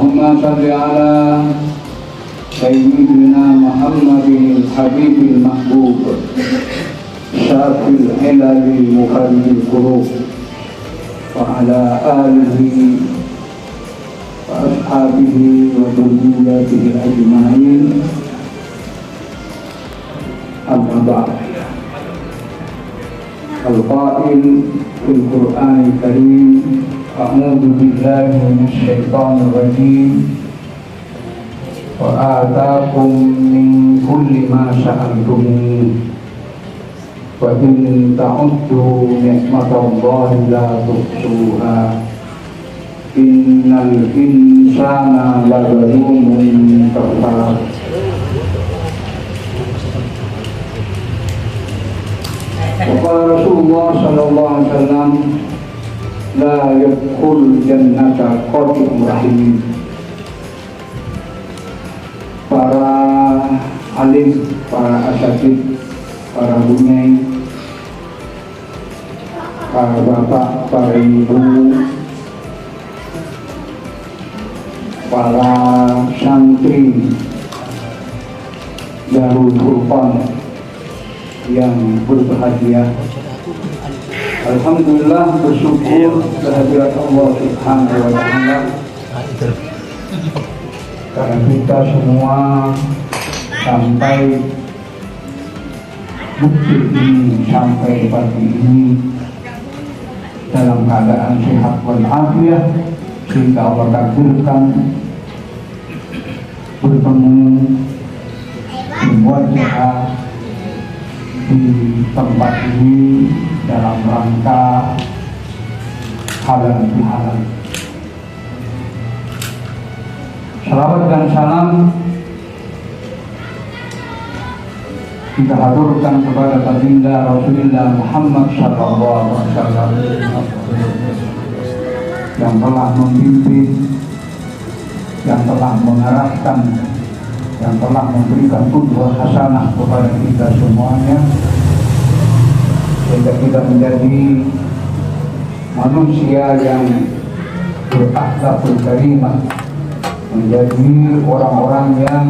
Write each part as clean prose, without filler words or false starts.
Allahumma salli ala Sayyidina Muhammadin Habibil Mahbub Syafil Hilalil Muharril Qulub wa ala alihi wa ashabihi wa dhurriyyatihi ajma'in. Amma ba'd. Al-Qa'il fil Qur'anil Karim, a'udzu billahi minasy syaithanir rajim. Wa ataakum min kulli ma sa'altumuh wa in ta'uddu ni'matallahi la tuhsuha innal insana lazalumun kafar. Wa Rasulullah sallallahu alaihi wasallam la yadkhul jannata qatim rahim. Para alim, para asatid, para bunyai, para bapak, para ibu, para santri Darul Furqan yang berbahagia. Alhamdulillah, bersyukur kehadirat Allah Subhanahu wa Ta'ala karena kita semua sampai bukti ini, sampai pagi ini dalam keadaan sehat walafiat, sehingga Allah takdirkan bertemu berwajah di tempat ini dalam rangka halal bihalal. Salawat dan salam kita haturkan kepada baginda Rasulullah Muhammad sallallahu alaihi wasallam yang telah memimpin, yang telah mengarahkan, yang telah memberikan qudwah hasanah kepada kita semuanya, sehingga kita menjadi manusia yang berakhlakul karimah, menjadi orang-orang yang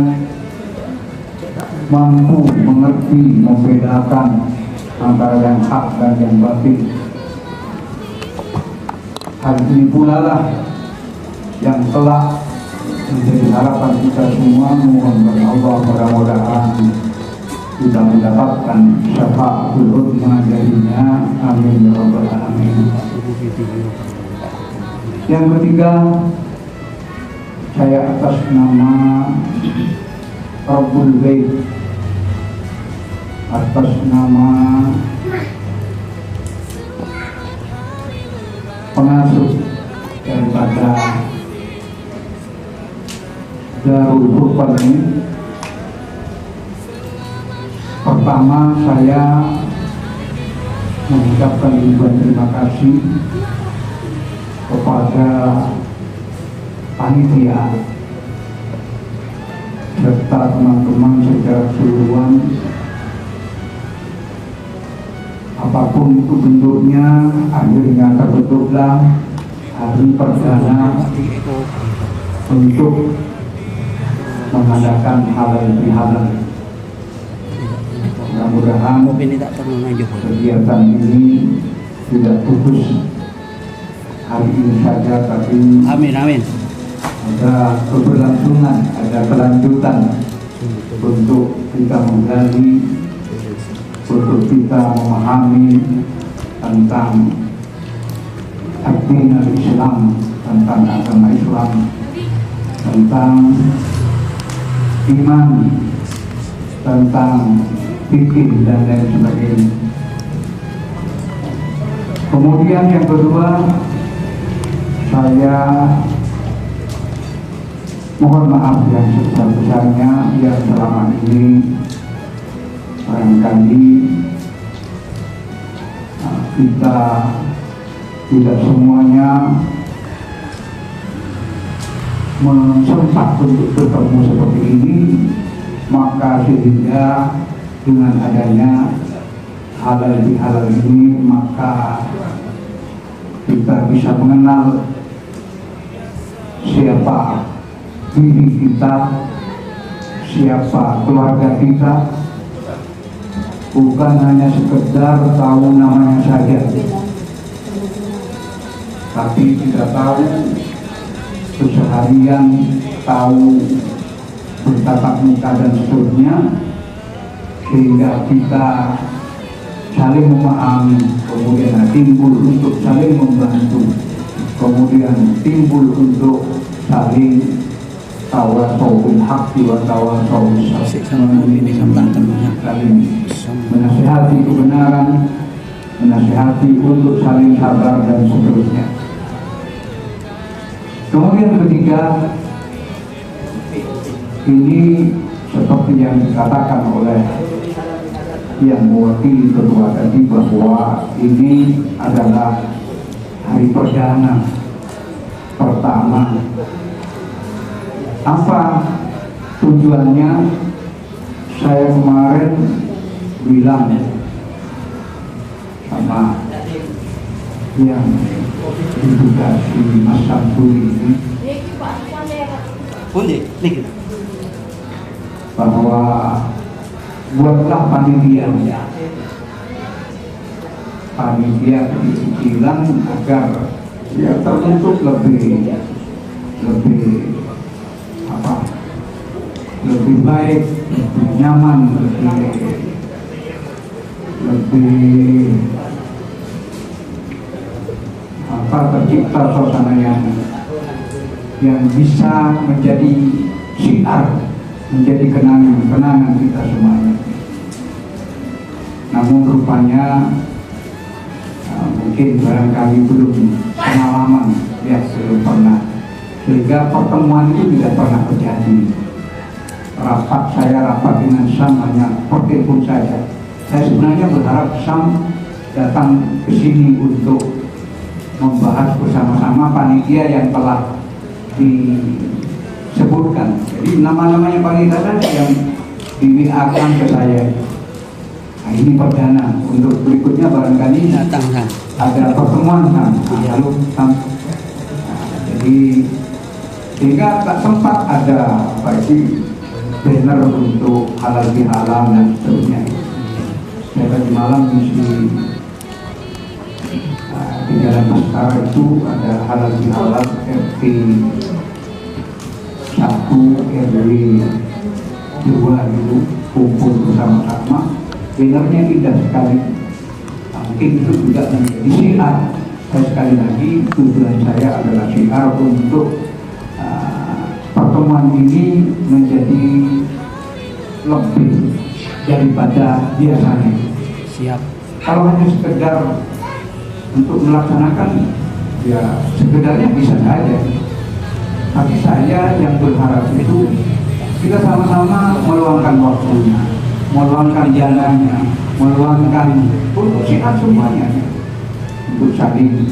mampu mengerti, membedakan antara yang hak dan yang batil. Hal ini pula lah yang telah menjadi harapan kita semua. Mohon Allah mudah-mudahan kita mendapatkan syafaatul uzma darinya. Amin ya rabbal alamin. Yang ketiga, saya atas nama Rabbul Bait, atas nama pengasuh daripada Darul Furqan ini, pertama saya mengucapkan ribuan terima kasih kepada panitia serta teman-teman secara keseluruhan, apapun itu bentuknya, akhirnya terbentuklah hari perdana untuk mengadakan halal bihalal. Mudah-mudahan kegiatan ini tidak putus hari ini saja, tapi amin. Ada keberlangsungan, ada kelanjutan untuk kita menggali, untuk kita memahami tentang agama Islam, tentang agama Islam, tentang iman, tentang fikih dan lain sebagainya. Kemudian yang kedua, saya mohon maaf yang sebesar-besarnya yang selama ini barangkali kita tidak semuanya sempat untuk bertemu seperti ini, maka sehingga dengan adanya halal bihalal ini, maka kita bisa mengenal siapa diri kita, siapa keluarga kita, bukan hanya sekedar tahu namanya saja, tapi kita tahu keseharian, tahu bertatap muka dan seterusnya, sehingga kita saling memahami, kemudian timbul untuk saling membantu, kemudian timbul untuk saling tawasau bil haqqi wa tawasau bis sabr, saling menasihati kebenaran, menasihati untuk saling sabar dan seterusnya. Kemudian ketiga, ini seperti yang dikatakan oleh yang mewakili kedua tadi, bahwa ini adalah hari perdana pertama. Apa tujuannya? Saya kemarin bilang sama yang ditugasi Mas Samsuri ini bahwa buatlah panitia kecil-kecilan agar ya terbentuk lebih lebih baik, lebih nyaman, lebih tercipta suasana yang bisa menjadi syiar, menjadi kenangan kita semuanya. Namun rupanya mungkin barangkali belum pengalaman, ya belum pernah, sehingga pertemuan itu tidak pernah terjadi. Saya rapat dengan Sam hanya pertelepon saja. Saya sebenarnya berharap Sam datang ke sini untuk membahas bersama-sama panitia yang telah disebutkan. Jadi nama-namanya panitia saja yang di-WA-kan ke saya. Nah, ini perdana. Untuk berikutnya barangkali ada pertemuan Sam. Lalu Sam. Jadi sehingga tak sempat ada bagi banner untuk halal bihalal dan seterusnya. Saya tadi malam misi di Jalan Baskara itu ada halal bihalal RT 1 RW 2 dulu kumpul bersama-sama. Bannernya indah sekali. Mungkin itu juga menjadi syiar. Saya sekali lagi tujuan saya adalah syiar untuk pertemuan ini menjadi lebih daripada biasanya. Siap. Kalau hanya sekedar untuk melaksanakan, ya sekedarnya bisa saja. Tapi saya yang berharap itu kita sama-sama meluangkan waktunya, meluangkan jalannya, meluangkan untuk sihat semuanya, untuk saling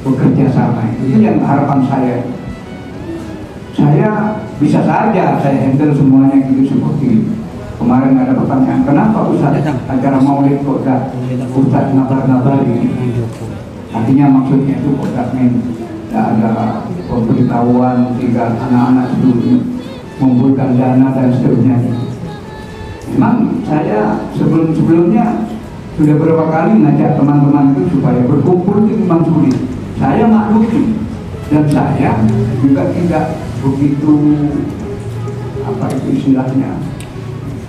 bekerja sama. Itu yang harapan saya. Saya bisa saja saya handle semuanya gitu seperti kemarin ada pertanyaan, kenapa Ustaz acara maulid kok Ustaz ngabar-ngabari? Artinya maksudnya itu kok tidak ada pemberitahuan sehingga anak-anak itu mengumpulkan dana dan seterusnya. Memang saya sebelumnya sudah beberapa kali ngajak teman-teman itu supaya berkumpul itu memang sulit. Saya maklumi dan saya juga tidak begitu istilahnya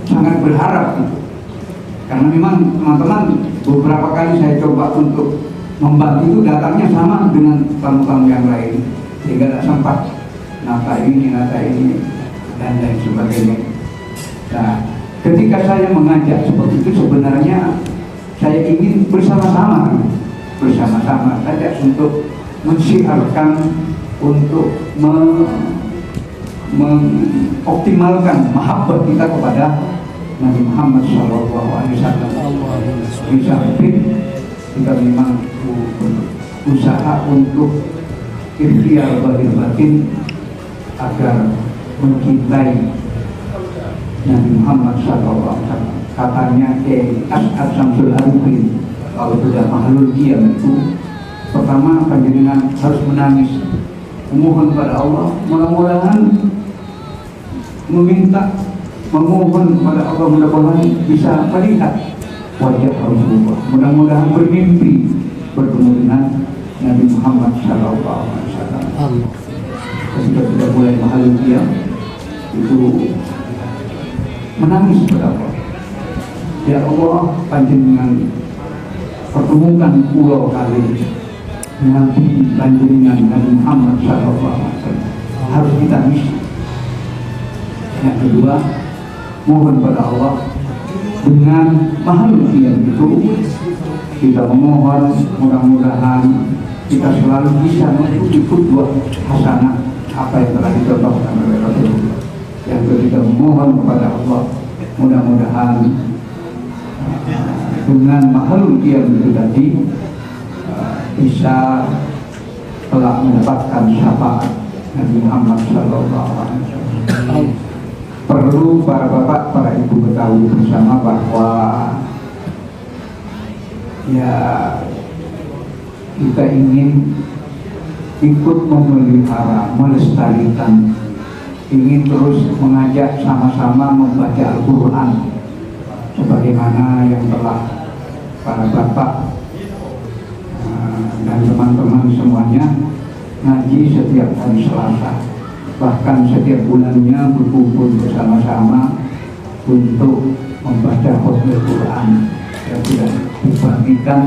sangat berharap gitu. Karena memang teman-teman beberapa kali saya coba untuk membantu itu datangnya sama dengan tamu-tamu yang lain sehingga tidak sempat nata ini dan lain sebagainya. Nah, ketika saya mengajak seperti itu sebenarnya saya ingin bersama-sama saja untuk mensiarkan, untuk mengoptimalkan mahabbah kita kepada Nabi Muhammad SAW. Di samping kita memang usaha untuk ikhtiar zahir batin agar mencintai Nabi Muhammad SAW. Katanya As'ad Syamsul Arifin, kalau sudah mahlul qiyam itu pertama panjenengan harus menangis, memohon pada Allah, mudah-mudahan meminta, memohon kepada Allah mudah-mudahan bisa melihat wajah Rasulullah. Mudah-mudahan bermimpi bertemu dengan Nabi Muhammad SAW. Ketika sudah mulai bahagia itu menangis kepada Allah. Ya Allah, panjenengan pertemukan pulau kali Nabi panjenengan Nabi Muhammad SAW. Harus kita misi. Yang kedua, mohon pada Allah dengan makhluk yang itu kita memohon mudah-mudahan kita selalu bisa mengikuti kudwah hasanah apa yang telah dicontohkan oleh Rasulullah. Yang ketiga, memohon kepada Allah mudah-mudahan dengan makhluk yang itu tadi bisa telah mendapatkan syafaat Nabi Muhammad SAW. Perlu para bapak, para ibu ketahui bersama bahwa ya kita ingin ikut memelihara, melestarikan, ingin terus mengajak sama-sama membaca Al-Quran sebagaimana yang telah para bapak dan teman-teman semuanya ngaji setiap hari Selasa, bahkan setiap bulannya berkumpul bersama-sama untuk membaca Al Quran yang sudah dibagikan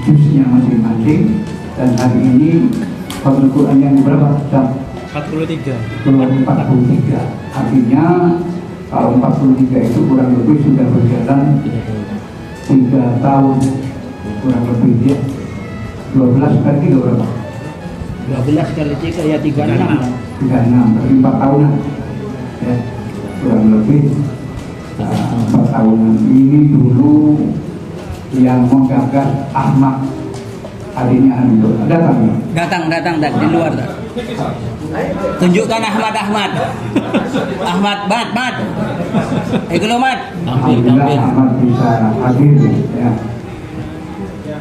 juznya masing-masing. Dan hari ini Al Quran yang berapa? 43. Artinya kalau 43 itu kurang lebih sudah berjalan 3 tahun kurang lebih ya. 12 kali berapa? 12 kali 3 ya 36. 36, berarti 4 tahunan ya, kurang lebih 4 tahunan. Ini dulu yang menggagas Ahmad, adiknya Ando. Datang di luar tak? Tunjukkan Ahmad Bat kalau Mat alhamdulillah Ahmad bisa hadir ya.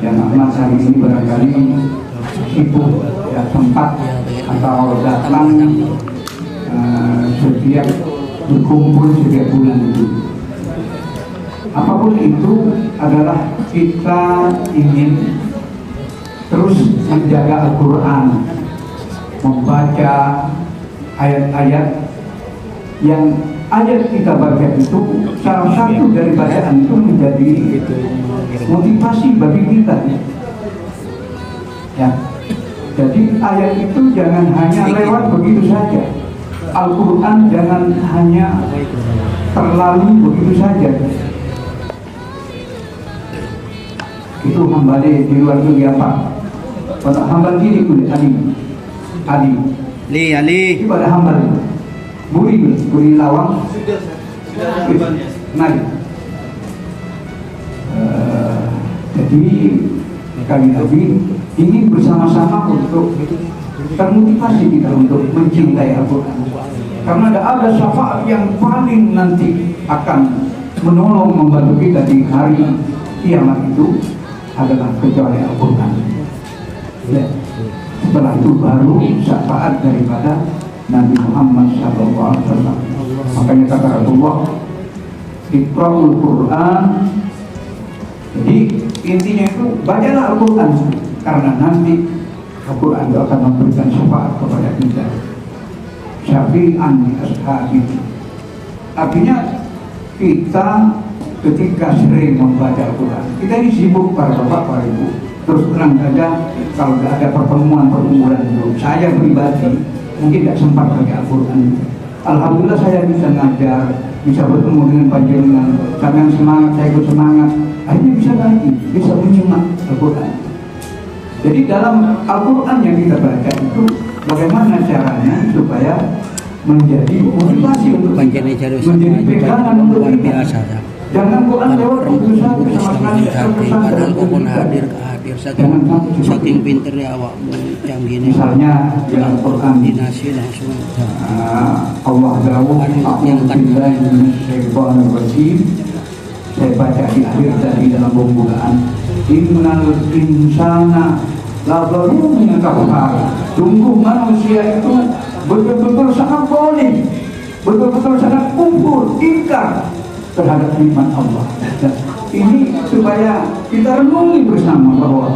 Yang Ahmad hari ini barangkali sibuk ya, sempat atau datang setiap berkumpul setiap bulan itu. Apapun itu adalah kita ingin terus menjaga Al-Quran, membaca ayat-ayat yang ayat kita baca itu salah satu dari bacaan itu menjadi motivasi bagi kita ya. Jadi ayat itu jangan hanya lewat begitu saja. Al-Quran jangan hanya terlalu begitu saja. Itu hamba di luar itu apa? Pada hamba kiri kulit Ali. Pada hamba buri lawang. Mari. Jadi kali lagi ingin bersama-sama untuk termotivasi kita untuk mencintai Al-Quran. Karena ada syafaat yang paling nanti akan menolong membantu kita di hari kiamat itu adalah kecuali Al-Quran. Ya. Setelah itu baru syafaat daripada Nabi Muhammad SAW. Makanya kata Rasulullah, Iqra'ul Quran. Jadi intinya itu bacalah Al-Quran, karena nanti Al-Quran itu akan memberikan syafaat kepada kita. Syafi'an li ashabi. Artinya kita ketika sering membaca Al-Quran, kita ini sibuk para bapak, para ibu. Terus terang saja, kalau tidak ada pertemuan itu, saya pribadi mungkin tidak sempat baca Al-Quran. Alhamdulillah saya bisa ngajar, bisa bertemu dengan panjenengan, jangan semangat, saya ikut semangat, akhirnya bisa ngaji, bisa menyimak Al-Quran. Jadi dalam Al-Quran yang kita baca itu bagaimana caranya supaya menjadi motivasi untuk menjadi pegangan untuk kita. Jangan Quran lewat begitu saja sama sekali. Padahal hadir saking pinternya awak canggih ini. Misalnya dalam Quran dinasi langsung Allah dawuh a'udzubillahi minasyaitonir rajim. Saya baca di akhir tadi dalam pembukaan, innal insana la zalumun kafar. Sungguh manusia itu betul-betul sangat zalim. betul-betul sangat kufur, ingkar terhadap nikmat Allah. Ini supaya kita renungi bersama bahwa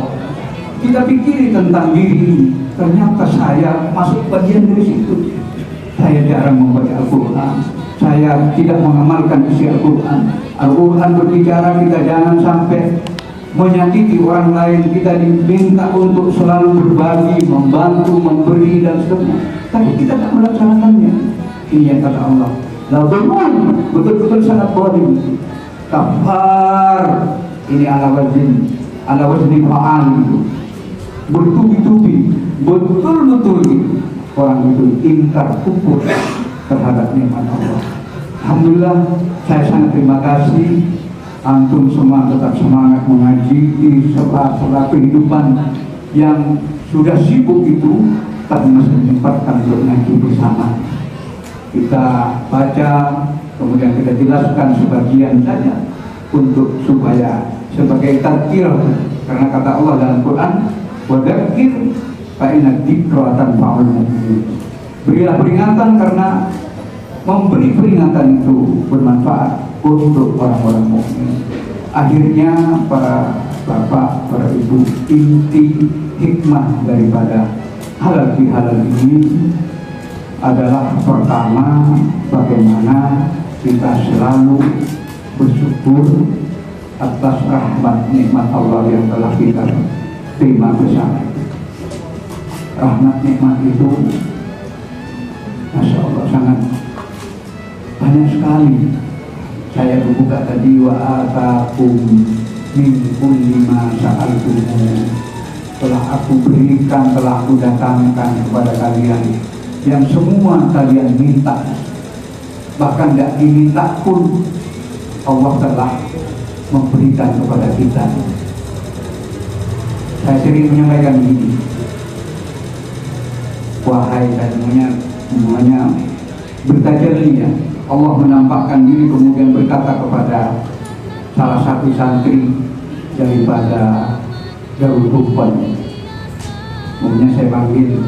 kita pikiri tentang diri ini. Ternyata saya masuk bagian dari situ. Saya jarang membaca Al-Quran, saya tidak mengamalkan isi Al-Quran. Al-Quran berbicara kita jangan sampai menyakiti orang lain. Kita diminta untuk selalu berbagi, membantu, memberi dan seterusnya. Tapi kita tidak melaksanakannya. Ini yang kata Allah. Lalu betul-betul sangat bodoh. Kafar. Ini ala wazni fa'al itu. Bertubi-tubi, betul-betul orang itu ingkar kufur terhadap nikmat Allah. Alhamdulillah, saya sangat terima kasih antum semua tetap semangat mengaji di sela-sela kehidupan yang sudah sibuk itu, tapi masih menyempatkan untuk mengaji bersama. Kita baca, kemudian kita jelaskan sebagian saja untuk supaya sebagai tadzkirah, karena kata Allah dalam Quran, "Wadzakir fa inna dzikra tanfa'ul mu'minin." Berilah peringatan karena memberi peringatan itu bermanfaat untuk orang-orang mukmin. Akhirnya para bapak, para ibu, inti hikmah daripada halal bihalal ini adalah pertama, bagaimana kita selalu bersyukur atas rahmat nikmat Allah yang telah kita terima bersama. Rahmat nikmat itu Masya Allah sangat banyak sekali. Saya buka tadi, wa atakum min kulli ma sa'altumu. Telah aku berikan, telah aku datangkan kepada kalian yang semua kalian minta, bahkan tidak diminta pun Allah telah memberikan kepada kita. Saya sering menyampaikan ini, wahai semuanya bertajalli ya. Allah menampakkan diri kemudian berkata kepada salah satu santri daripada Darul Hukman. Kemudian saya panggil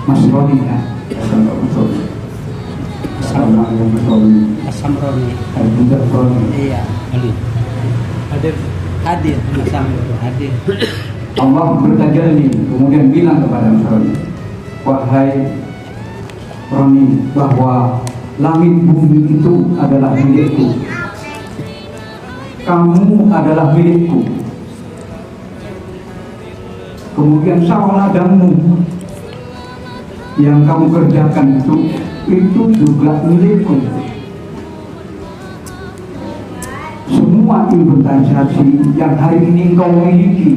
Mas Roni ya. Assalamualaikum Mas Roni. Asam Roni. Saya juga Roni. Iya. Hadir. Hadir. Hadir. Allah bertajalli kemudian bilang kepada Mas Roni, wahai Roni, bahwa langit bumi itu adalah milikku, kamu adalah milikku, kemudian sawah ladangmu yang kamu kerjakan itu juga milikku. Semua inventarisasi yang hari ini engkau miliki,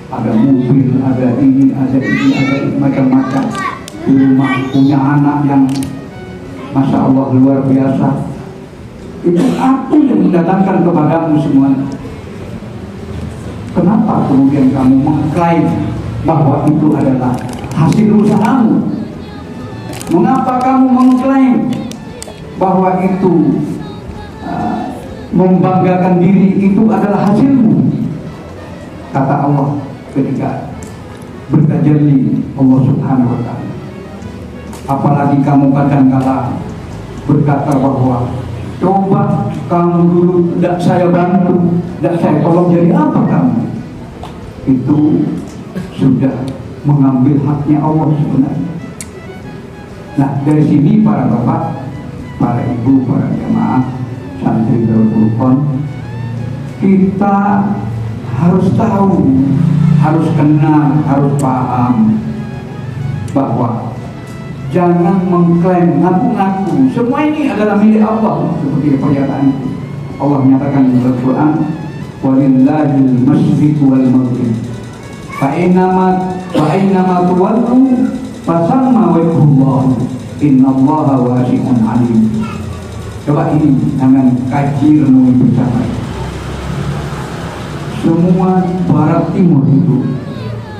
ada mobil, ada ini, macam-macam. Di rumah punya anak yang Masya Allah luar biasa. Itu aku yang mendatangkan kepadamu semuanya. Kenapa kemudian kamu mengklaim bahwa itu adalah hasil usahamu? Mengapa kamu mengklaim bahwa itu membanggakan diri itu adalah hasilmu? Kata Allah ketika bertajalli Allah Subhanahu wa ta'ala. Apalagi kamu kadang-kala berkata bahwa coba kamu dulu tidak saya bantu, tidak saya tolong, jadi apa kamu? Itu sudah mengambil haknya Allah sebenarnya. Nah, dari sini para bapak, para ibu, para jemaah santri Darul Furqan, kita harus tahu, harus kenal, harus paham bahwa jangan mengklaim, ngaku-ngaku semua ini adalah milik Allah seperti pernyataan itu. Allah menyatakan di Al-Quran, walillahil masyriq wal maghrib fa innama tuwallu fasamma wajhullah innallaha wasi'un alim. Coba ini dengan kaji renungi bersama. Semua barat timur itu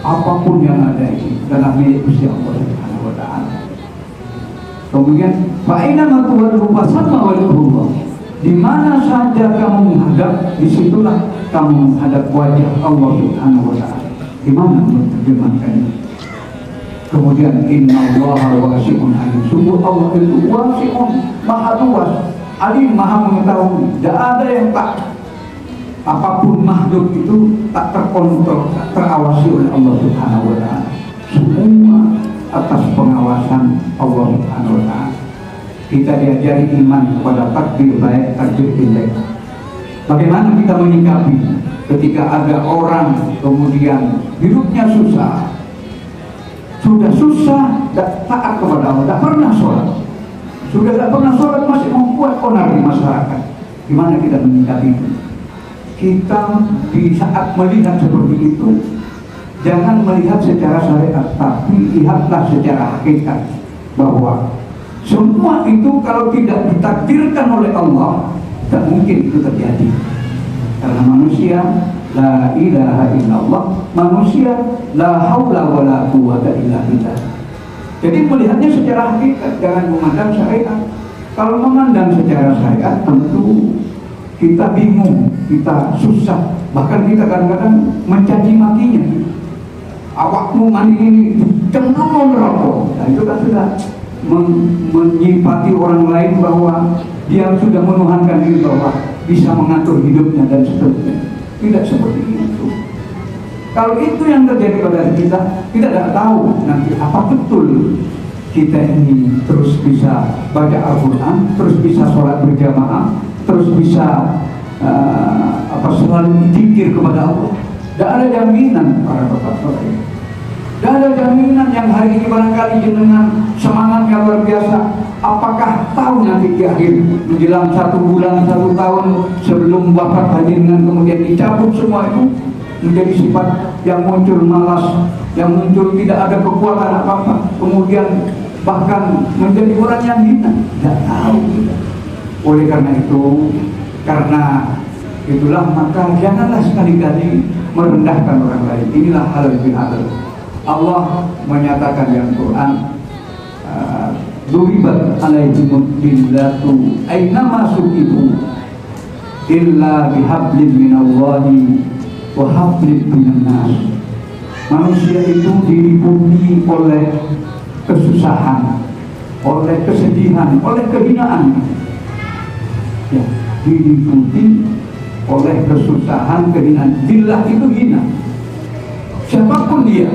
apapun yang ada ini adalah milik Gusti Allah Subhanahu wa ta'ala. Kemudian fa'ina matuwallu fasamma wajhullah. Di mana saja kamu menghadap, disitulah kamu menghadap wajah Allah Subhanahu wa ta'ala. Di mana menerjemahkannya? Kemudian innallaha wasi'un alim. Sungguh Allah itu wasi'un, maha luas, alim, maha mengetahui. Tidak ada yang tak, apapun makhluk itu tak terkontrol, tak terawasi oleh Allah Subhanahu wa taala. Semua atas pengawasan Allah Subhanahu wa taala. Kita diajari iman kepada takdir baik, takdir jelek. Bagaimana kita menyikapi ketika ada orang kemudian hidupnya susah, sudah susah, tidak taat kepada Allah, tidak pernah sholat, sudah tidak pernah sholat masih membuat onar di masyarakat. Gimana kita menyikapi itu? Kita di saat melihat seperti itu, jangan melihat secara syariat, tapi lihatlah secara hakikat bahwa semua itu kalau tidak ditakdirkan oleh Allah, tak mungkin itu terjadi. Karena manusia la ilaha illallah, manusia la haula wala quwwata illa billah. Jadi melihatnya secara hakikat, jangan memandang syariat. Kalau memandang secara syariat tentu kita bingung, kita susah, bahkan kita kadang-kadang mencaci makinya. Awakmu mandi ini cenderung rokok. Nah, itu kan sudah menyipati orang lain bahwa dia sudah menuhankan diri bahwa bisa mengatur hidupnya dan seterusnya. Tidak seperti itu. Kalau itu yang terjadi pada kita tidak tahu nanti apa betul kita ini terus bisa baca Al-Quran, terus bisa sholat berjamaah, terus bisa selalu zikir kepada Allah. Tidak ada jaminan para bapak-bapak. Tidak ada jaminan yang hari ini barangkali jenengan semangatnya luar biasa. Apakah tahu nanti di akhir menjelang 1 bulan, 1 tahun sebelum wafat panjenengan kemudian dicabut semua itu menjadi sifat yang muncul malas, yang muncul tidak ada kekuatan apa-apa, kemudian bahkan menjadi orang yang hina. Tidak tahu. Oleh karena itu, karena itulah maka janganlah sekali-kali merendahkan orang lain. Inilah hal yang adil. Allah menyatakan dalam Quran, duribat alaihimud dillatu aynama suqifu illa bihablin minallahi wa hablin minan nas. Manusia itu diliputi oleh kesusahan, oleh kesedihan, oleh kehinaan. Ya, diliputi oleh kesusahan, kehinaan. Dillah itu hina, siapapun dia.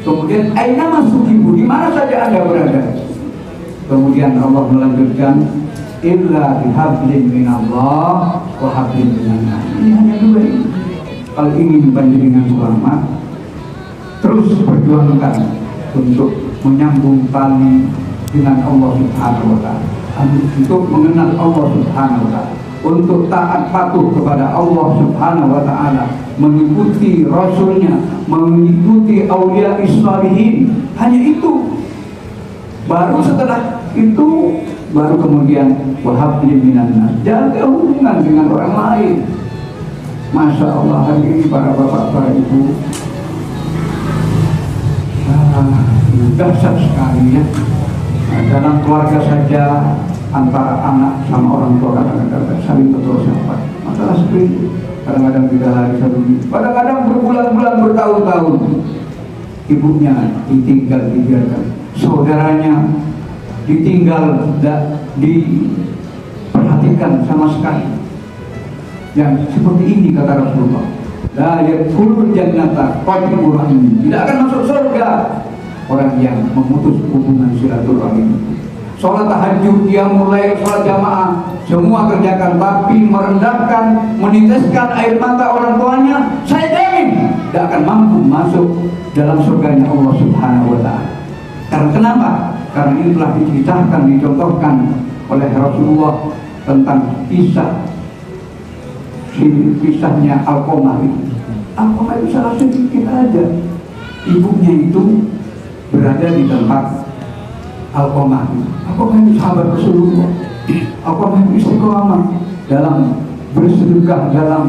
Kemudian aina masukibu, di mana saja Anda berada. Kemudian Allah melanjutkan illa bihablin minallah wa hablin minan nas. Ini hanya 2 ini. Kalau ingin panjenengan selamat, terus perjuangkan untuk menyambung tali dengan Allah Subhanahu wa taala, untuk mengenal Allah Subhanahu wa taala, untuk taat patuh kepada Allah Subhanahu wa taala, mengikuti Rasulnya, mengikuti aulia salihin. Hanya itu. Baru setelah itu baru kemudian wahabli minan nas. Jaga hubungan dengan orang lain. Masya Allah, hari ini para bapak, para ibu, dahsyat sekali ya. Dalam keluarga saja, antara anak sama orang tua kadang-kadang saling betul sahabat. Masalah seperti itu. Kadang-kadang 3 hari 1 minggu, kadang-kadang berbulan-bulan, bertahun-tahun. Ibunya ditinggal, dibiarkan. Saudaranya ditinggal, tidak diperhatikan sama sekali. Yang seperti ini kata Rasulullah, la yadkhulul jannata qati'ur rahim. Tidak akan masuk surga orang yang memutus hubungan silaturahim. Sholat tahajud, dia mulai sholat jamaah, semua kerjakan, tapi merendahkan, meniteskan air mata orang tuanya, saya jamin tidak akan mampu masuk dalam surganya Allah Subhanahu wa taala. Karena kenapa? Karena ini telah diceritakan, dicontohkan oleh Rasulullah tentang kisahnya Alqamah. Alqamah itu salah sedikit aja. Ibunya itu berada di tempat Alqamah. Alqamah itu sahabat Rasulullah. Alqamah itu istiqomah dalam bersedekah, dalam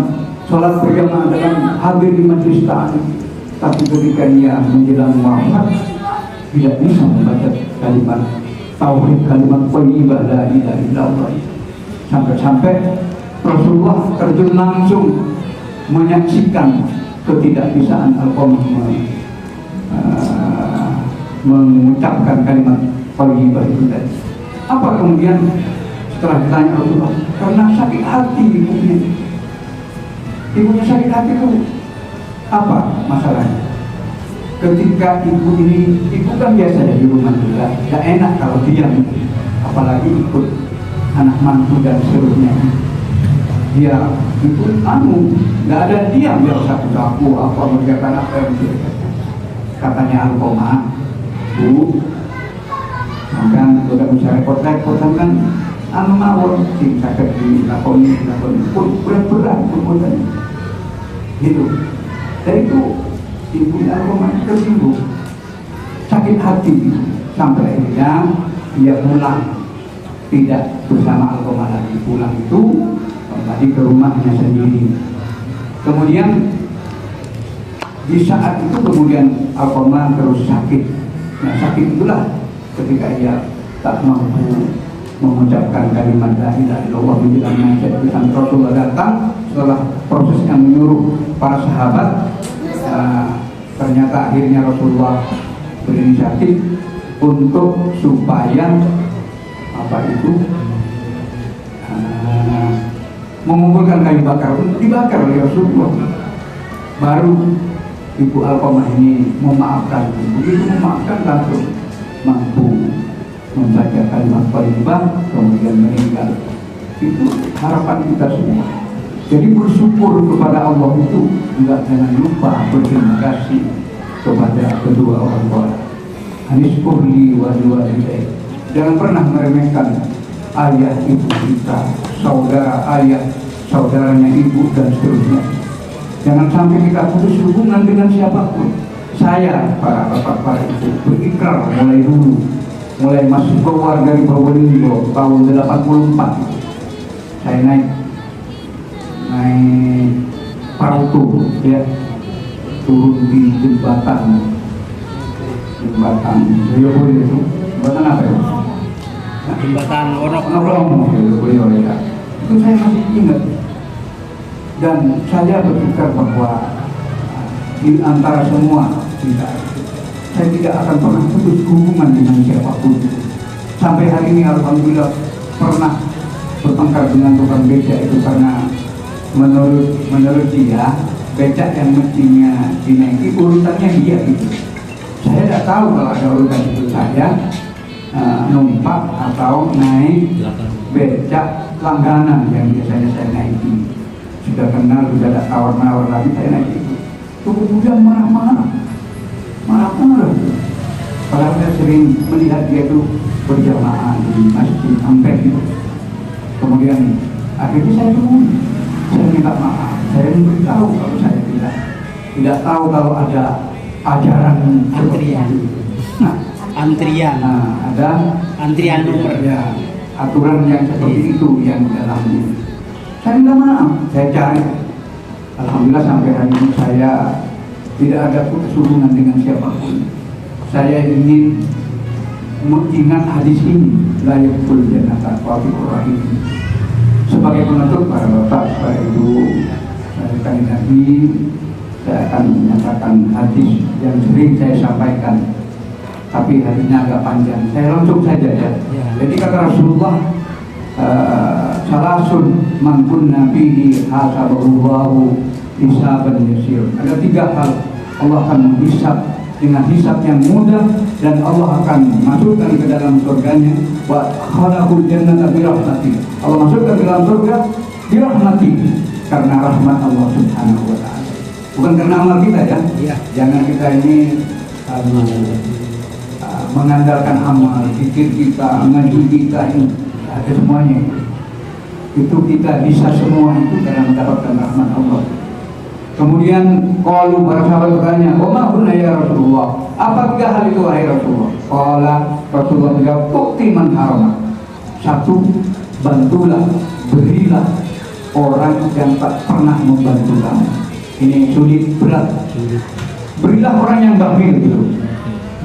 sholat berjamaah, dalam hadir di majelis ta'lim. Tapi ketika dia menjelang wafat, tidak bisa membaca kalimat tauhid, kalimat thayyibah la ilaha illallah. Sampai-sampai Rasulullah terjun langsung menyaksikan ketidakbisaan Alqamah mengucapkan kalimat thayyibah itu tadi. Apa kemudian setelah ditanya Rasulullah, karena sakit hati ibunya. Ibunya sakit hati itu apa masalahnya? Ketika ibu kan biasa di rumah juga, gak enak kalau diam, apalagi ikut anak mantu dan seterusnya. Dia itu gak ada diam, dia sapu-sapu apa mengerjakan apa yang dia katanya Alkomah, Bu, kan udah bisa repot-repot kan mawon sing sakit dilakoni pun berat pun gitu. Dan itu ibu Alkomah tersinggung, sakit hati sampai akhirnya dia pulang, tidak bersama Alkomah lagi, pulang itu kembali ke rumahnya sendiri. Kemudian di saat itu kemudian Alkomah terus sakit. Nah, sakit itulah ketika ia tak mampu mengucapkan kalimat la ilaha illallah menjelang naik sampai Rasulullah datang setelah proses yang menyuruh para sahabat. Ternyata akhirnya Rasulullah berinisiatif untuk supaya mengumpulkan kayu bakar untuk dibakar oleh Rasulullah. Baru Ibu Alkomah ini memaafkan. Begitu memaafkan langsung mampu membaca kalimat thayyibah kemudian meninggal. Itu harapan kita semua. Jadi bersyukur kepada Allah itu juga jangan lupa berterima kasih kepada kedua orang tua. Anishkurli wa liwalidayya. Jangan pernah meremehkan ayah ibu kita, saudara ayah, saudaranya ibu dan seterusnya. Jangan sampai kita putus hubungan dengan siapapun. Saya, para bapak, para ibu, berikrar mulai dulu, mulai masuk keluar dari Probolinggo tahun 84. Saya naik Pautu, ya, turun di jembatan Boyolali itu, jembatan apa ya? Jembatan Wonokrong, Boyolali. Itu saya masih ingat. Dan saya berpikir bahwa di antara semua kita, saya tidak akan pernah putus hubungan dengan siapapun. Sampai hari ini alhamdulillah pernah bertengkar dengan tukang beca itu karena menurut dia becak yang mestinya dinaiki urutannya dia gitu. Saya tidak tahu kalau ada urutan itu saya numpak atau naik becak langganan yang biasanya saya naiki. Sudah kenal, sudah ada tawar-menawar lagi saya naik itu. Kemudian marah-marah. Padahal saya sering melihat dia itu berjamaah di masjid Ampek itu. Kemudian akhirnya saya turun. Saya minta maaf, saya memberitahu kalau saya tidak tahu kalau ada ajaran antrian. Ada antrian nomor ya, aturan yang seperti itu yang dalamnya. Saya minta maaf, saya cari. Alhamdulillah sampai hari ini saya tidak ada putus hubungan dengan siapapun. Saya ingin mengingat hadis ini, la yakul jannata wa rahim. Sebagai penutup para bapak, para ibu, rekan Nabi, saya akan menyatakan hadis yang sering saya sampaikan, tapi hadinya agak panjang. Saya langsung saja ya. Jadi kata Rasulullah, salasun man kunna fihi hasabahullahu hisaban yasir. Ada 3 hal Allah akan menghisab dengan hisab yang mudah dan Allah akan masukkan ke dalam surganya. Wa khalaqul jannata bi rahmati. Allah masukkan ke dalam surga bi rahmati karena rahmat Allah Subhanahu wa taala. Bukan karena amal kita ya. Jangan kita ini mengandalkan amal, pikir kita, ngaji kita ini ada semuanya. Itu kita bisa semua itu karena mendapatkan rahmat Allah. Kemudian qalu para sahabat bertanya, "Wa ma kunna ya Rasulullah?" Apa 3 hal itu wahai Rasulullah? Qala Rasulullah menjawab, "Tu'ti man harama." 1, bantulah, berilah orang yang tak pernah membantu kamu. Ini sulit, berat. Berilah orang yang bakhil gitu.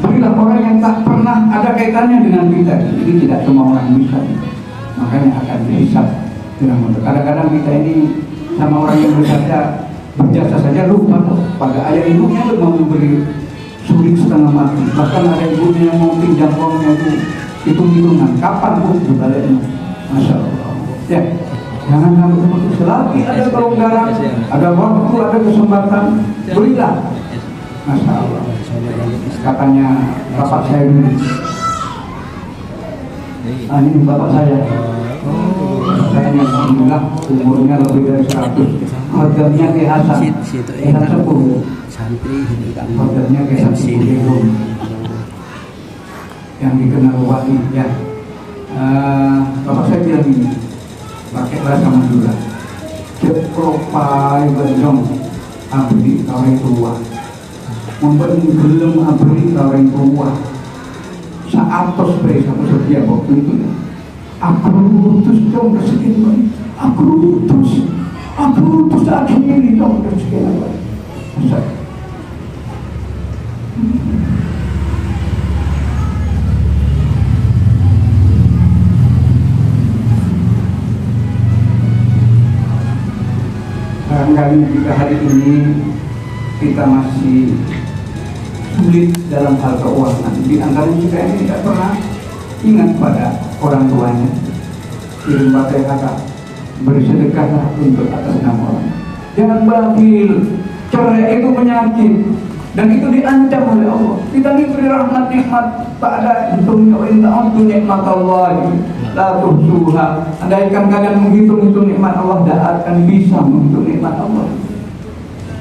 Berilah orang yang tak pernah ada kaitannya dengan kita. Ini tidak semua orang bisa. Makanya akan dihisab dengan mudah. Kadang-kadang kita ini sama orang yang berjasa saja lupa pada ayah ibunya mau memberi sulit setengah mati. Bahkan ada ibunya yang mau pinjam uangnya itu hitung-hitungan kapan pun dibaliknya. Masya Allah. Ya, jangan sampai seperti selagi ada kelonggaran, ada waktu, ada kesempatan, berilah. Masya Allah. Katanya bapak saya dulu. Ini bapak saya. Saya yang alhamdulillah umurnya lebih dari 100. Harganya kayak Hasan. Hasan sepuluh. Harganya kayak 10 yang dikenal wali ya. Bapak saya bilang ini, pakai bahasa Madura. Cepropai benjong abdi kawin tua. Membuat belum abdi kawin tua. Saat tos beri satu setiap waktu itu. Aku terus dong kesekian, aku terus akhirnya dong kesekian. Masa barangkali jika hari ini kita masih sulit dalam hal keuangan, di antaranya kita ini tidak pernah ingat pada orang tuanya, kirim Fatihah, bersedekahlah untuk atas nama orang. Jangan bakhil, cerai itu penyakit dan itu diancam oleh Allah. Kita diberi rahmat nikmat tak ada hitungnya. Untuk nikmat Allah la tuhsuha. Andaikan kalian menghitung-hitung nikmat Allah, tidak akan bisa menghitung nikmat Allah.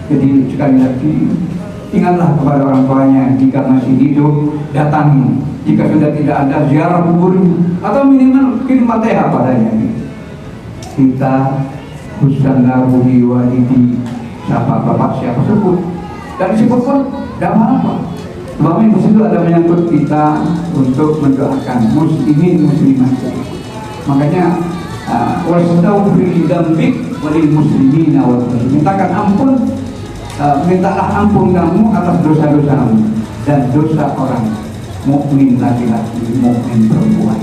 Jadi sekali lagi ingatlah kepada orang tuanya, jika masih hidup datangi, jika sudah tidak ada ziarah kuburnya, atau minimal kirim Fatihah padanya. Kita husnul walidi, siapa bapak siapa sebut dan disebut pun tidak apa-apa. Sebab di situ ada menyangkut kita untuk mendoakan muslimin muslimat. Makanya wastaghfir dzambik walil muslimina wal muslimin. Mintakan ampun, mintalah ampun kamu atas dosa-dosamu dan dosa orang mukmin laki-laki, mukmin perempuan.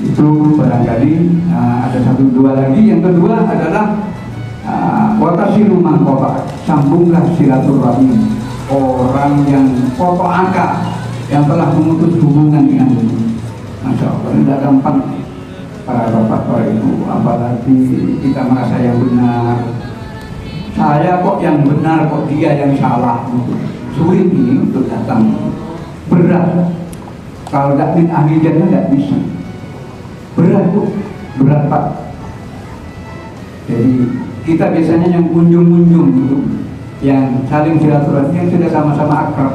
Itu barangkali ada satu dua lagi. Yang kedua adalah watasilu man qata, sambunglah silaturahmi orang yang kotor angka, yang telah memutus hubungan dengan ini. Masya Allah, tidak gampang para bapak, para ibu, apalagi kita merasa yang benar. Saya kok yang benar, kok dia yang salah. Sulit ini untuk datang, berat. Kalau tidak min ahli jannah tidak bisa. Berat tuh, berat Pak. Jadi kita biasanya yang kunjung-kunjung gitu, yang saling silaturahmi, yang sudah sama-sama akrab.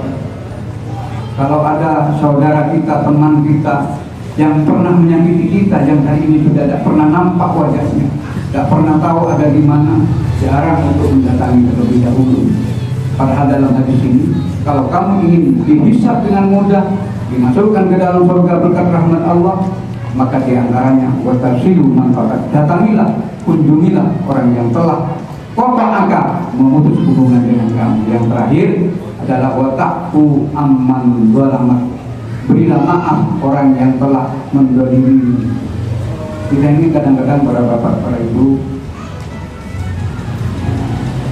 Kalau ada saudara kita, teman kita yang pernah menyakiti kita, yang hari ini sudah tidak pernah nampak wajahnya, tidak pernah tahu ada di mana, jarang untuk mendatangi terlebih dahulu. Padahal dalam hadis ini, kalau kamu ingin dihisab dengan mudah, dimasukkan ke dalam surga berkat rahmat Allah, maka diantaranya watasilu man qata, datangilah, kunjungilah orang yang telah qata memutus hubungan dengan kamu. Yang terakhir adalah wataku amman zalamat, berilah maaf orang yang telah mendolimi. Kita ini kadang-kadang para bapak, para ibu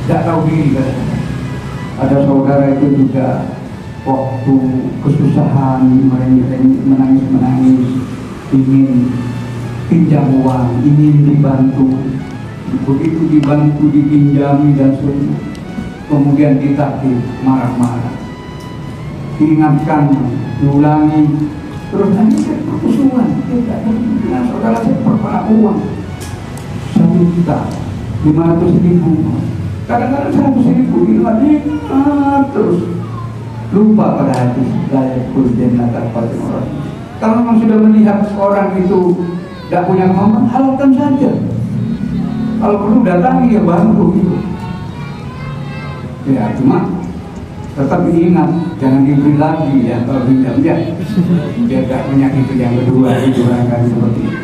tidak tahu diri kan? Ada saudara itu juga waktu kesusahan, menangis, ingin pinjam uang, ingin dibantu. Begitu dibantu, dipinjami dan sebagainya, kemudian ditagih, marah-marah, diingatkan, diulangi, terus nanti saya perkusuhan, dengan saudara saya perkara uang 1 juta 500.000, kadang-kadang 100.000 ini lagi, terus lupa pada hati layak kurjen natar orang. Kalau memang sudah melihat orang itu tidak punya kemampuan, halalkan saja. Kalau perlu datangi ya bantu gitu. Ya cuma tetap ingat, jangan diberi lagi ya kalau pinjam ya, biar tidak menyakiti yang kedua itu barangkali seperti itu.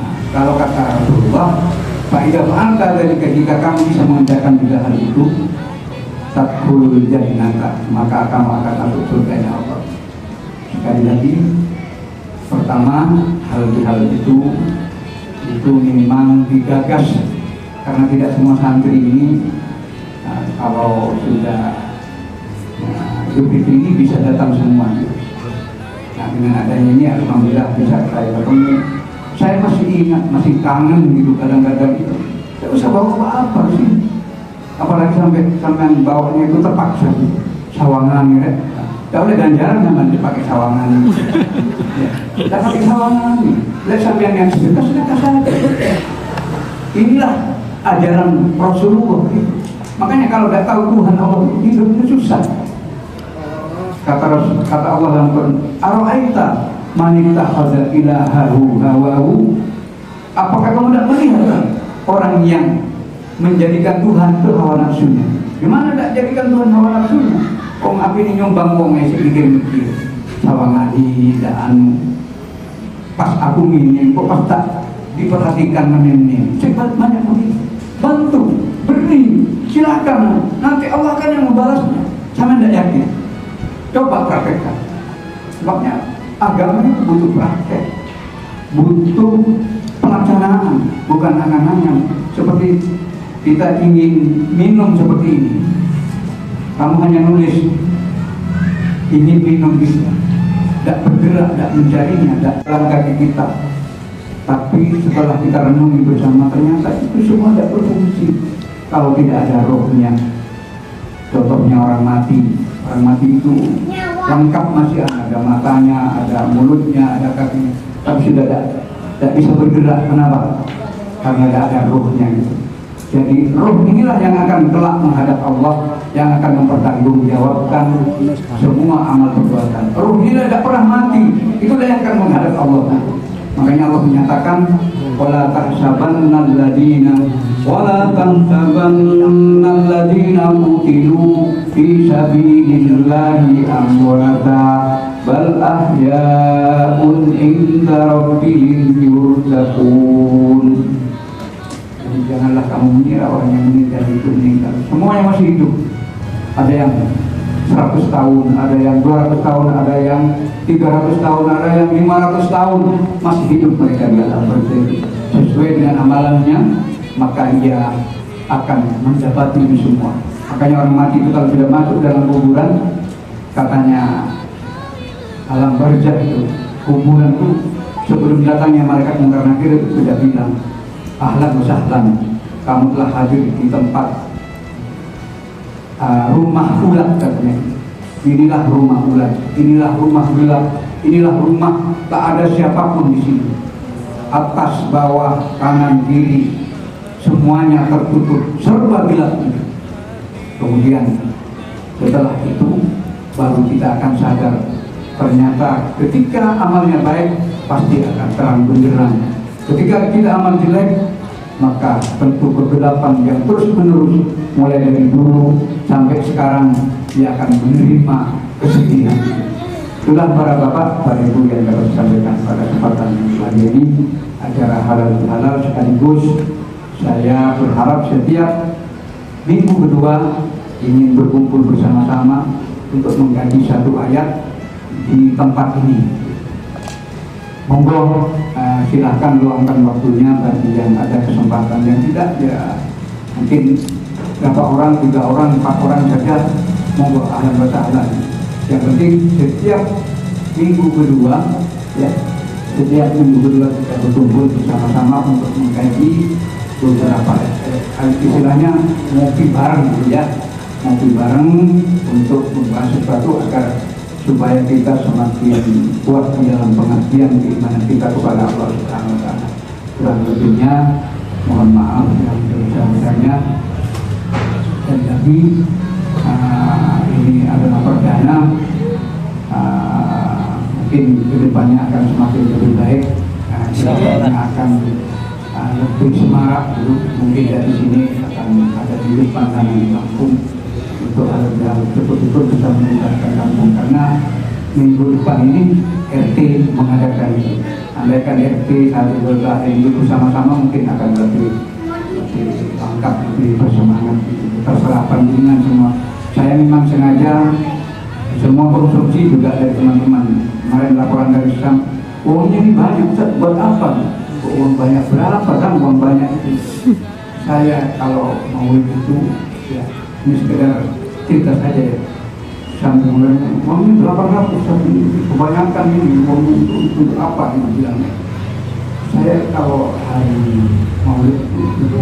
Nah, kalau kata Rasulullah, fa'idah fa'alta dari jika kamu bisa mengerjakan 3 hal itu, tadkhulul jannata, maka kamu akan masuk surga Allah. Sekali lagi, pertama hal itu memang digagas karena tidak semua santri ini kalau sudah Idul Fitri ini bisa datang semua. Nah, dengan adanya ini alhamdulillah bisa saya ketemu. Saya masih ingat, masih kangen gitu kadang-kadang itu. Saya usah bawa apa sih? Apalagi sampai bawanya itu terpaksa sawangan ya. Tidak boleh ganjaran zaman dipakai sawangan. Ya, tidak pakai sawangan. Lihat sampai yang sedekah saja. Inilah ajaran Rasulullah. Makanya kalau tidak tahu Tuhan Allah, hidupnya susah. Kata Allah dalam Quran, "Ara'aita man ittakhadha ilahahu hawahu?" Apakah kamu tidak melihat orang yang menjadikan Tuhan itu hawa nafsunya? Gimana tidak jadikan Tuhan hawa nafsunya? Kong api ini nyumbang kong masih mikir-mikir sawangadi dan pas aku mining kok pas tak diperhatikan menini cepat banyak begitu. Bantu, beri, silakan, nanti Allah akan yang membalasnya. Sama tidak yakin? Coba praktekkan. Sebabnya agama itu butuh praktek, butuh pelaksanaan, bukan angan-angan. Seperti kita ingin minum seperti ini, kamu hanya nulis ingin minum bisa, tidak bergerak, tidak mencarinya, tidak langkah di kita. Tapi setelah kita renungi bersama, ternyata itu semua tidak berfungsi kalau tidak ada rohnya. Contohnya orang mati itu lengkap, masih ada matanya, ada mulutnya, ada kakinya, tapi sudah tidak bisa bergerak. Kenapa? Karena tidak ada rohnya gitu. Jadi roh inilah yang akan kelak menghadap Allah, yang akan mempertanggungjawabkan semua amal perbuatan. Roh inilah tidak pernah mati, itulah yang akan menghadap Allah. Makanya Allah menyatakan, wala tahsabannal ladina qutilu fi sabilillahi amwata bal ahya'un inda rabbihim yurzaqun. Janganlah kamu mengira orang yang meninggal itu meninggal. Semuanya masih hidup. Ada yang 100 tahun, ada yang 200 tahun, ada yang 300 tahun, ada yang 500 tahun masih hidup mereka di alam berzikir. Sesuai dengan amalannya, maka ia akan mendapati itu semua. Makanya orang mati itu kalau sudah masuk dalam kuburan, katanya alam barzakh itu, kuburan itu sebelum datangnya malaikat mungkar nakir itu sudah bilang, ahlan wa sahlan, kamu telah hadir di tempat rumah ulat katanya. Inilah rumah ulat, inilah rumah gelap, inilah rumah tak ada siapapun di sini. Atas, bawah, kanan, kiri, semuanya tertutup, serba gelap. Kemudian setelah itu baru kita akan sadar, ternyata ketika amalnya baik pasti akan terang benderang. Ketika kita amal jelek, maka tentu kegelapan yang terus menerus mulai dari dulu sampai sekarang dia akan menerima kesedihan. Itulah para bapak, para ibu yang dapat disampaikan pada kesempatan kali ini, acara halal halal sekaligus saya berharap setiap minggu kedua ingin berkumpul bersama-sama untuk mengkaji satu ayat di tempat ini. Monggo silahkan luangkan waktunya bagi yang ada kesempatan, yang tidak ya mungkin berapa orang, 3 orang, 4 orang saja, monggo ahlan wa sahlan. Yang penting setiap minggu kedua ya, setiap minggu kedua kita berkumpul bersama-sama untuk mengkaji beberapa istilahnya ngopi bareng ya, ngopi bareng untuk membahas sesuatu agar supaya kita semakin kuat di dalam pengertian keimanan kita kepada Allah Subhanahu wa taala. Kurang lebihnya mohon maaf yang sebesar-besarnya. Dan lagi ini adalah perdana, mungkin kedepannya akan semakin lebih baik, kedepannya akan lebih semarak dulu. Mungkin dari sini akan ada di depan kanan di Lampung untuk hal betul-betul bisa meningkatkan kampung, karena minggu depan ini RT mengadakan itu. Andaikan RT satu bergerak itu bersama-sama mungkin akan lebih lengkap, lebih bersemangat. Terserah panjenengan semua. Saya memang sengaja semua konsumsi juga dari teman-teman. Kemarin laporan dari Islam, uangnya ini banyak, buat apa? Uang banyak berapa kan? Uang banyak itu. Saya kalau mau itu ya, ini sekedar cerita saja ya. sampai mulai uangnya 800 tapi kebanyakan ini uang itu untuk apa ini bilangnya. Saya kalau hari Maulid itu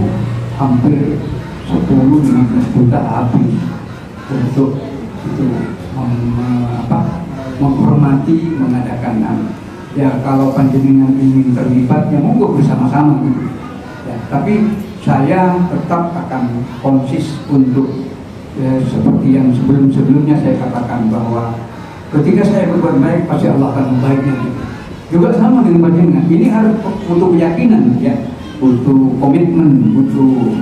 hampir 10-15 juta habis untuk itu menghormati mengadakan. Ya kalau panjenengan ingin terlibat ya monggo bersama-sama gitu. Ya, tapi saya tetap akan konsis untuk seperti yang sebelum-sebelumnya saya katakan bahwa ketika saya berbuat baik pasti Allah akan membaiknya. Juga sama dengan panjenengan. Ini harus butuh keyakinan ya, butuh komitmen, butuh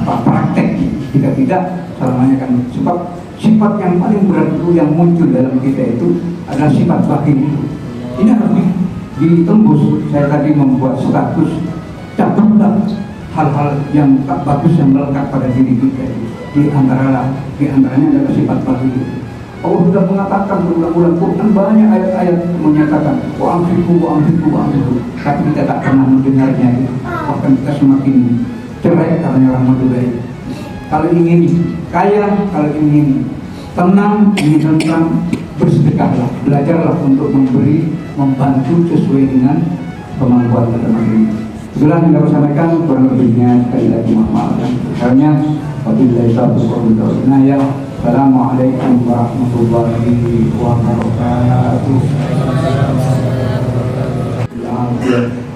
praktek. Jika tidak selamanya kan sebab sifat yang paling berat itu yang muncul dalam kita itu adalah sifat bakhil itu. Ini harus ditembus. Saya tadi membuat status catatlah hal-hal yang tak bagus yang melekat pada diri kita. Di antaranya adalah sifat bakhil. Allah sudah mengatakan berulang-ulang, Quran banyak ayat-ayat menyatakan wa'amfiku, tapi kita tak pernah mendengarnya. Bahkan kita semakin cerai karena orang Madura. Kalau ingin kaya, kalau ingin tenang, bersedekahlah, belajarlah untuk memberi, membantu sesuai dengan kemampuan teman-teman. Itulah yang dapat sampaikan, kurang lebihnya sekali lagi mohon maaf. Misalnya, wabillahi taufiq wal hidayah. Assalamualaikum warahmatullahi wabarakatuh.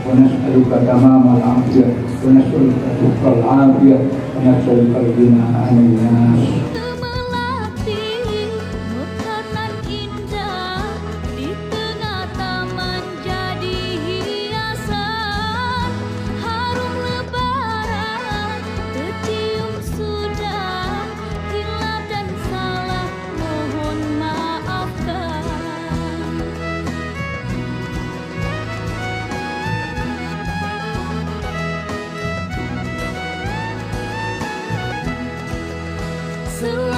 ونسألك تمام العافية ونسألك شكر العافية ونسألك الغنى عن الناس. Selamat